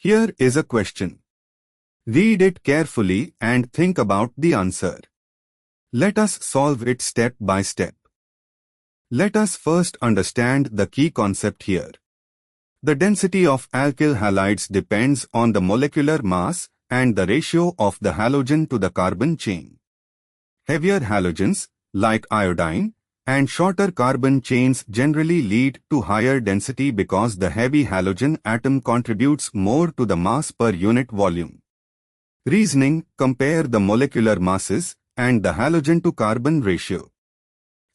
Here is a question. Read it carefully and think about the answer. Let us solve it step by step. Let us first understand the key concept here. The density of alkyl halides depends on the molecular mass and the ratio of the halogen to the carbon chain. Heavier halogens, like iodine, and shorter carbon chains generally lead to higher density because the heavy halogen atom contributes more to the mass per unit volume. Reasoning: compare the molecular masses and the halogen to carbon ratio.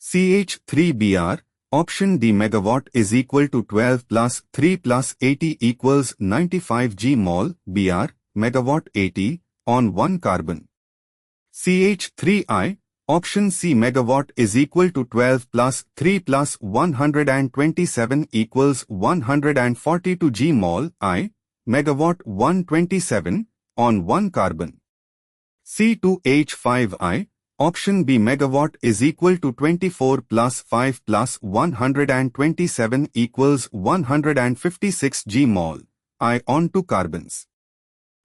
CH3Br, option D megawatt is equal to 12 plus 3 plus 80 equals 95 G mol Br, megawatt 80, on 1 carbon. CH3I, option C megawatt is equal to 12 plus 3 plus 127 equals 142 G mol I, megawatt 127, on 1 carbon. C2H5I, option B megawatt is equal to 24 plus 5 plus 127 equals 156 G mol I on 2 carbons.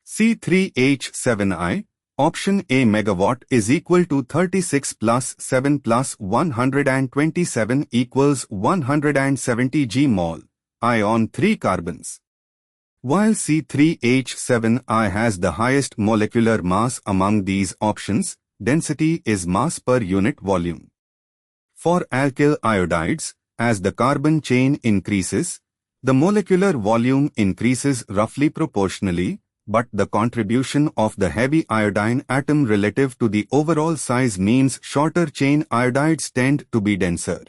C3H7I, option A megawatt is equal to 36 plus 7 plus 127 equals 170 G mol I on 3 carbons. While C3H7I has the highest molecular mass among these options, density is mass per unit volume. For alkyl iodides, as the carbon chain increases, the molecular volume increases roughly proportionally, but the contribution of the heavy iodine atom relative to the overall size means shorter chain iodides tend to be denser.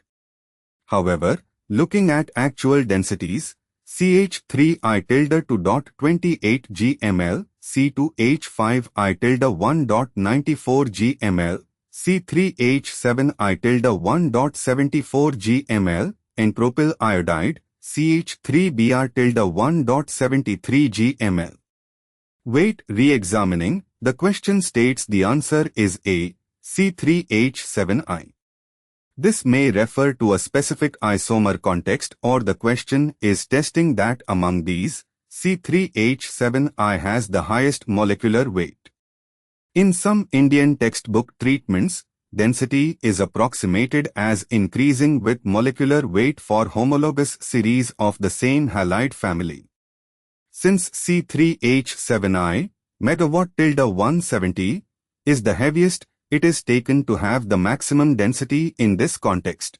However, looking at actual densities, CH3I tilde 2.28 gml, C2H5I tilde 1.94 gml, C3H7I tilde 1.74 gml, and propyl iodide, CH3Br tilde 1.73 gml. Weight re-examining, the question states the answer is A, C3H7I. This may refer to a specific isomer context, or the question is testing that among these, C3H7I has the highest molecular weight. In some Indian textbook treatments, density is approximated as increasing with molecular weight for homologous series of the same halide family. Since C3H7I, megawatt tilde 170, is the heaviest, it is taken to have the maximum density in this context.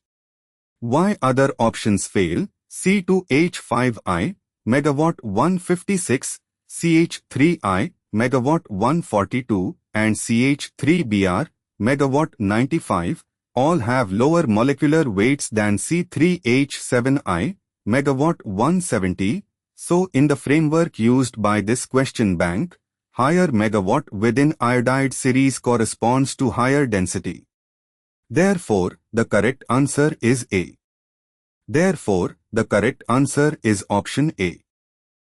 Why other options fail? C2H5I, megawatt 156, CH3I, megawatt 142, and CH3Br, megawatt 95, all have lower molecular weights than C3H7I, megawatt 170, so in the framework used by this question bank, higher megawatt within iodide series corresponds to higher density. Therefore, the correct answer is A. Therefore, the correct answer is option A.